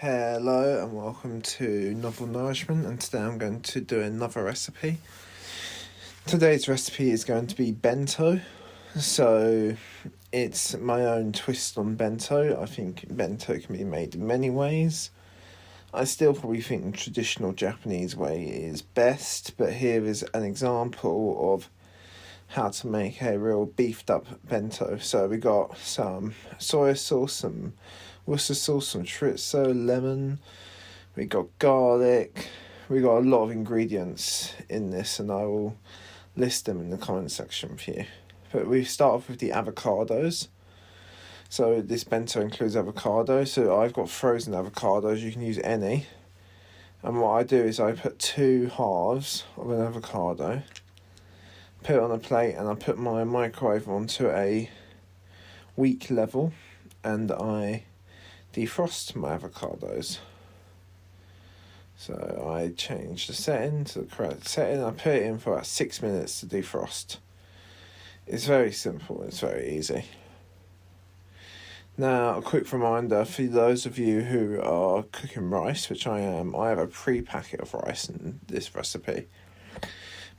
Hello and welcome to Novel Nourishment, and today I'm going to do another recipe. Today's recipe is going to be bento, so it's my own twist on bento. I think bento can be made in many ways. I still probably think the traditional Japanese way is best, but here is an example of how to make a real beefed up bento. So we got some soy sauce, some Worcester sauce, some chorizo, lemon, we got garlic, we got a lot of ingredients in this, and I will list them in the comment section for you. But we start off with the avocados. So this bento includes avocado, so I've got frozen avocados, you can use any. And what I do is I put 2 halves of an avocado, put it on a plate, and I put my microwave onto a weak level, and I defrost my avocados. So I change the setting to the correct setting. I put it in for about 6 minutes to defrost. It's very simple, it's very easy. Now, a quick reminder for those of you who are cooking rice, which I am, I have a pre-packet of rice in this recipe.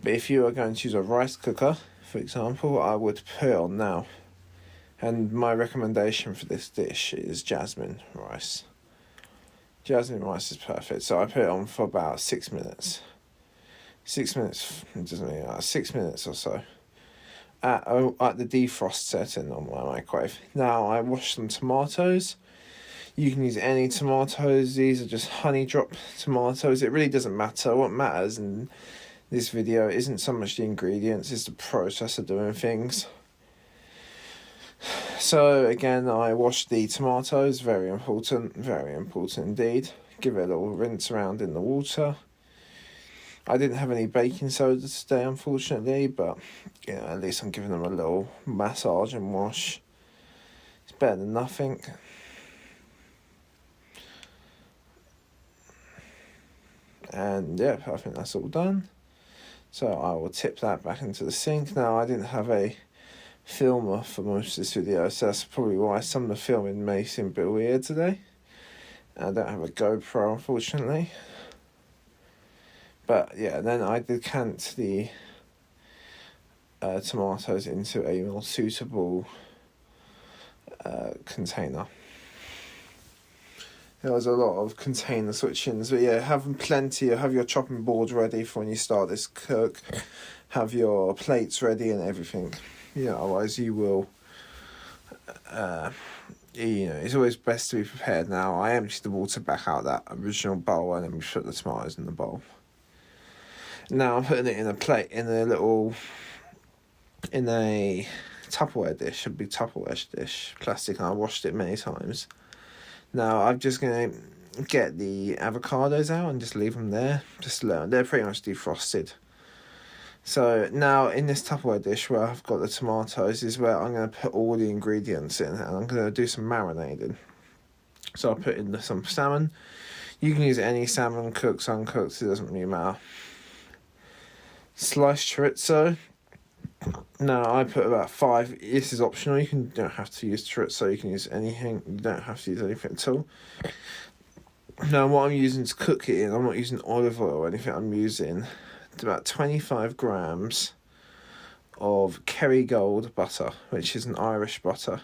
But if you are going to use a rice cooker, for example, I would put it on now. And my recommendation for this dish is jasmine rice. Jasmine rice is perfect. So I put it on for about 6 minutes. 6 minutes, it doesn't mean 6 minutes or so. At the defrost setting on my microwave. Now I wash some tomatoes. You can use any tomatoes. These are just honey drop tomatoes. It really doesn't matter. What matters in this video isn't so much the ingredients, it's the process of doing things. So again, I wash the tomatoes, very important indeed. Give it a little rinse around in the water. I didn't have any baking soda today, unfortunately, but at least I'm giving them a little massage and wash. It's better than nothing. And yeah, I think that's all done. So I will tip that back into the sink. Now, I didn't have a filmer for most of this video, so that's probably why some of the filming may seem a bit weird today. I don't have a GoPro, unfortunately. But yeah, then I decant the tomatoes into a more suitable container. There was a lot of container switchings, but yeah, have your chopping board ready for when you start this cook. Have your plates ready and everything. Otherwise you will. It's always best to be prepared. Now I emptied the water back out of that original bowl, and then we put the tomatoes in the bowl. Now I'm putting it in a plate, in a Tupperware dish, a big Tupperware dish, plastic, and I washed it many times. Now I'm just going to get the avocados out and just leave them there. They're pretty much defrosted. So now in this Tupperware dish where I've got the tomatoes is where I'm going to put all the ingredients in, and I'm going to do some marinating. So I'll put in some salmon. You can use any salmon, cooked, uncooked, it doesn't really matter. Sliced chorizo. Now I put about 5. This is optional. You don't have to use chorizo. You can use anything. You don't have to use anything at all. Now what I'm using to cook it in, I'm not using olive oil or anything. I'm using about 25 grams of Kerrygold butter, which is an Irish butter.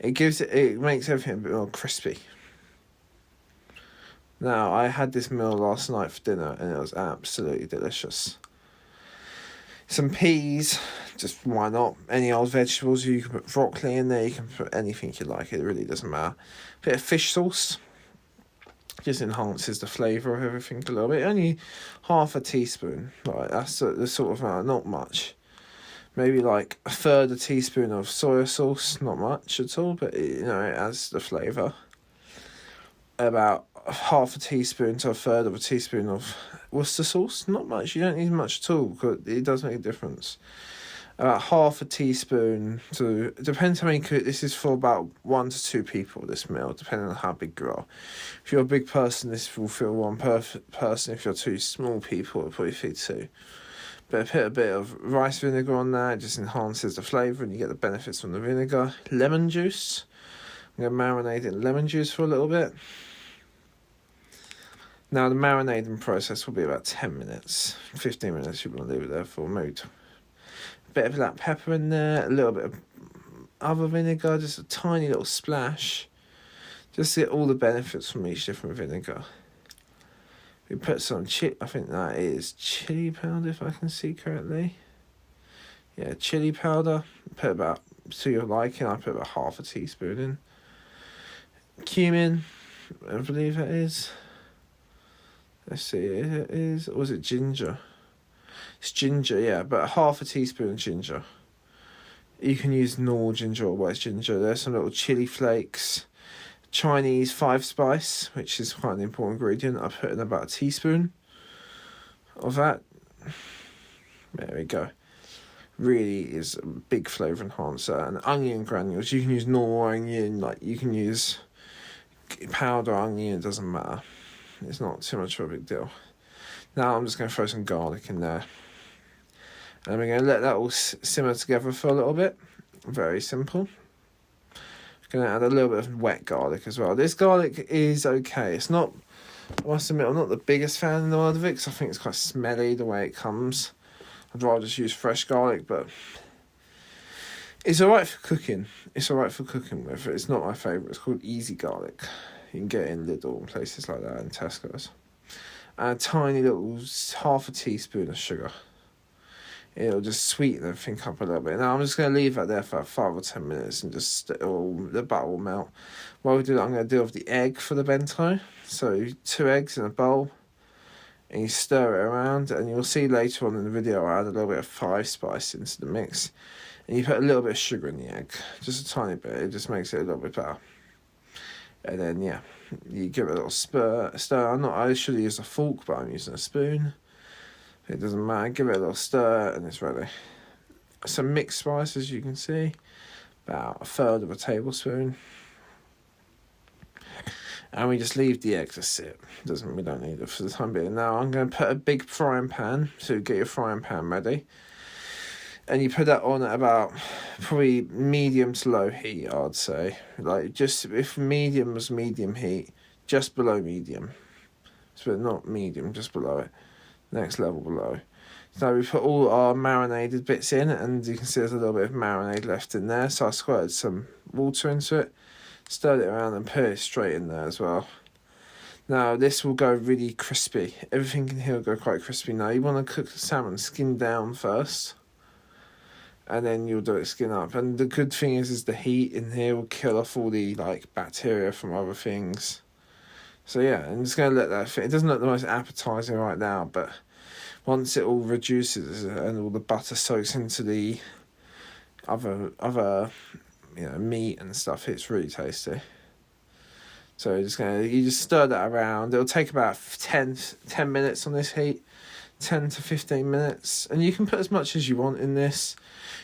It makes everything a bit more crispy. Now I had this meal last night for dinner, and it was absolutely delicious. Some peas, just why not? Any old vegetables, you can put broccoli in there, you can put anything you like, it really doesn't matter. A bit of fish sauce, just enhances the flavour of everything a little bit. Only half a teaspoon, that's the sort of amount, not much. Maybe like a third a teaspoon of soy sauce, not much at all, but it adds the flavour. About half a teaspoon to a third of a teaspoon of Worcester sauce, not much. You don't need much at all, because it does make a difference. About half a teaspoon depends how many this is for about 1 to 2 people, this meal, depending on how big you are. If you're a big person, this will fill 1 person. If you're 2 small people, it'll probably feed 2. But put a bit of rice vinegar on there, it just enhances the flavour and you get the benefits from the vinegar. Lemon juice. I'm going to marinate it in lemon juice for a little bit. Now the marinating process will be about 10 minutes, 15 minutes. You want to leave it there for, maybe a bit of black pepper in there, a little bit of other vinegar, just a tiny little splash, just to get all the benefits from each different vinegar. We put some I think that is chili powder, if I can see correctly. Yeah, chili powder. Put about, to your liking, I put about half a teaspoon in. Cumin, I believe it is. Let's see, it is, or was it ginger? It's ginger, yeah, but half a teaspoon of ginger. You can use normal ginger or white ginger. There's some little chili flakes. Chinese 5 spice, which is quite an important ingredient. I put in about a teaspoon of that. There we go. Really is a big flavour enhancer. And onion granules. You can use normal onion, like you can use powder onion, it doesn't matter. It's not too much of a big deal. Now I'm just going to throw some garlic in there. And we're going to let that all simmer together for a little bit. Very simple. Going to add a little bit of wet garlic as well. This garlic is okay. It's not, I must admit, I'm not the biggest fan in the world of it because I think it's quite smelly the way it comes. I'd rather just use fresh garlic, but it's alright for cooking. It's alright for cooking with. It's not my favourite. It's called Easy Garlic. You can get it in Lidl and places like that, and Tesco's. And a tiny little half a teaspoon of sugar. It'll just sweeten everything up a little bit. Now I'm just going to leave that there for 5 or 10 minutes and just the butter will melt. While we do that, I'm going to do with the egg for the bento. So 2 eggs in a bowl, and you stir it around, and you'll see later on in the video I add a little bit of 5 spice into the mix. And you put a little bit of sugar in the egg, just a tiny bit. It just makes it a little bit better. And then yeah, you give it a little stir. I should have used a fork, but I'm using a spoon. It doesn't matter. Give it a little stir, and it's ready. Some mixed spice, as you can see, about 1/3 of a tablespoon. And we just leave the egg to sit. We don't need it for the time being. Now I'm going to put a big frying pan. So get your frying pan ready. And you put that on at about probably medium to low heat, I'd say. Like, just if medium was medium heat, just below medium. So not medium, just below it. Next level below. So we put all our marinated bits in, and you can see there's a little bit of marinade left in there. So I squirted some water into it, stirred it around, and put it straight in there as well. Now this will go really crispy. Everything in here will go quite crispy. Now you want to cook the salmon skin down first, and then you'll do it skin up. And the good thing is the heat in here will kill off all the bacteria from other things. So yeah, I'm just going to let that fit. It doesn't look the most appetising right now, but once it all reduces and all the butter soaks into the other meat and stuff, it's really tasty. So you just stir that around. It'll take about 10 minutes on this heat, 10 to 15 minutes, and you can put as much as you want in this.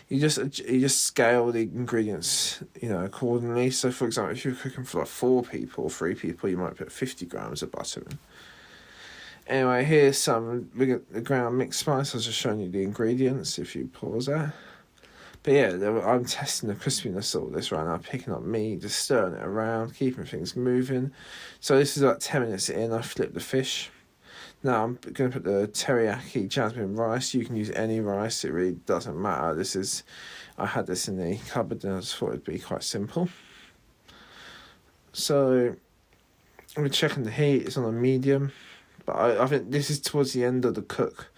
You just scale the ingredients, accordingly. So, for example, if you're cooking for 4 people or 3 people, you might put 50 grams of butter in. Anyway, here's we got the ground mixed spice. I was just showing you the ingredients. If you pause that, but yeah, I'm testing the crispiness of all this right now. Picking up meat, just stirring it around, keeping things moving. So this is about 10 minutes in. I flipped the fish. Now I'm going to put the teriyaki jasmine rice. You can use any rice, it really doesn't matter. I had this in the cupboard and I just thought it'd be quite simple. So we're checking the heat, it's on a medium, but I think this is towards the end of the cook.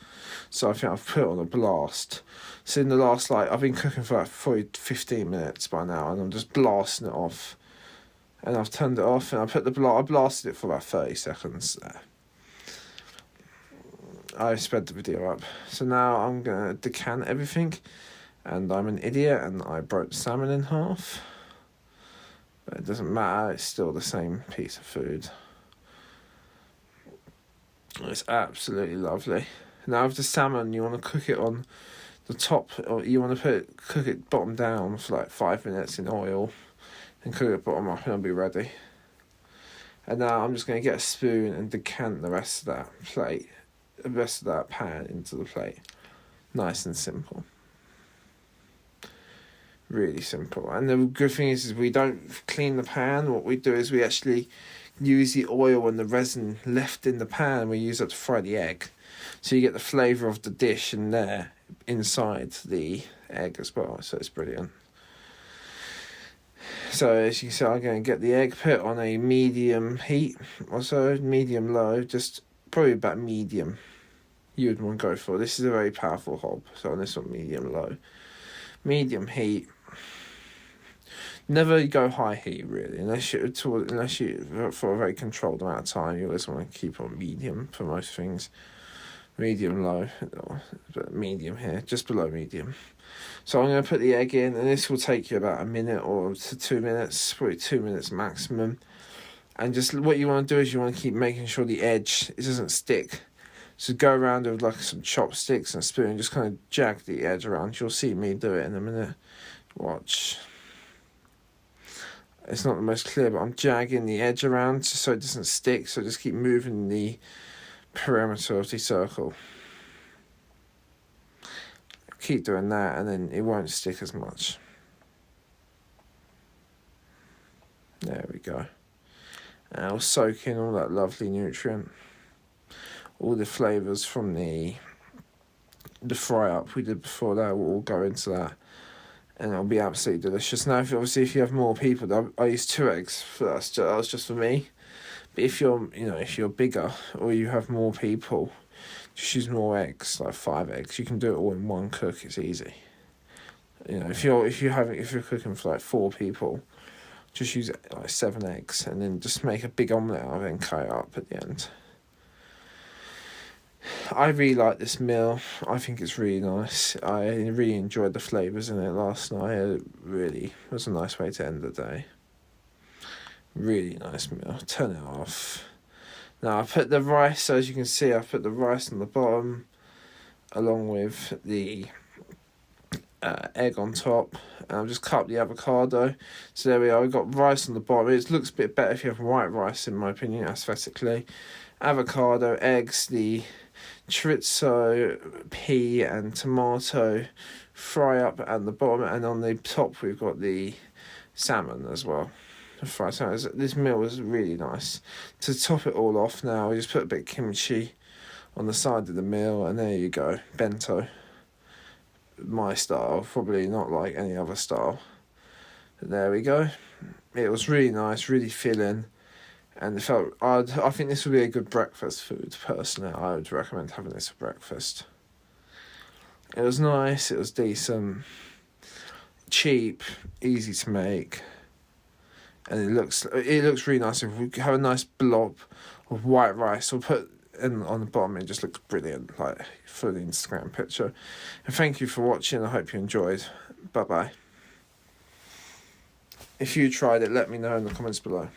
So I think I've put it on a blast. So in the last, I've been cooking for probably 15 minutes by now, and I'm just blasting it off. And I've turned it off, and I blasted it for about 30 seconds there. I sped the video up. So now I'm going to decant everything. And I'm an idiot and I broke the salmon in half. But it doesn't matter, it's still the same piece of food. It's absolutely lovely. Now with the salmon, you want to cook it on the top, or you want to cook it bottom down for 5 minutes in oil. And cook it bottom up and it'll be ready. And now I'm just going to get a spoon and decant the rest of that pan into the plate. Nice and simple. Really simple. And the good thing is we don't clean the pan. What we do is we actually use the oil and the resin left in the pan. We use that to fry the egg, so you get the flavour of the dish in there inside the egg as well. So it's brilliant. So as you can see, I'm going to get the egg put on a medium heat, also medium low, just probably about medium. You would want to go for. This is a very powerful hob, so on this one, medium low, medium heat. Never go high heat really, unless you for a very controlled amount of time. You always want to keep on medium for most things. Medium low, but medium here, just below medium. So I'm going to put the egg in, and this will take you about a minute or to 2 minutes, probably 2 minutes maximum. And just what you want to do is you want to keep making sure the edge doesn't stick. So go around with like some chopsticks and a spoon, just kind of jag the edge around. You'll see me do it in a minute. Watch. It's not the most clear, but I'm jagging the edge around so it doesn't stick. So just keep moving the perimeter of the circle. Keep doing that, and then it won't stick as much. There we go. And I'll soak in all that lovely nutrient, all the flavours from the fry up we did before. That will all go into that, and it'll be absolutely delicious. Now, if you have more people, I use 2 eggs for that. That was just for me. But if you're bigger or you have more people, just use more eggs, like 5 eggs. You can do it all in one cook. It's easy. If you're cooking for like 4 people, just use like 7 eggs, and then just make a big omelette out of it and cut it up at the end. I really like this meal. I think it's really nice. I really enjoyed the flavours in it last night. It really was a nice way to end the day. Really nice meal. Turn it off. Now I put the rice, so as you can see, I put the rice on the bottom along with the egg on top, and I've just cut up the avocado. So there we are, we've got rice on the bottom. It looks a bit better if you have white rice, in my opinion, aesthetically. Avocado, eggs, the chorizo, pea and tomato fry up at the bottom, and on the top we've got the salmon as well. Fried salmon. This meal was really nice. To top it all off now, we just put a bit of kimchi on the side of the meal, and there you go, bento. My style, probably not like any other style. But there we go. It was really nice, really filling, and I think this would be a good breakfast food. Personally, I would recommend having this for breakfast. It was nice. It was decent, cheap, easy to make. And it looks really nice. If we have a nice blob of white rice, we'll put in on the bottom. It just looks brilliant, like for the Instagram picture. And thank you for watching. I hope you enjoyed. Bye bye. If you tried it, let me know in the comments below.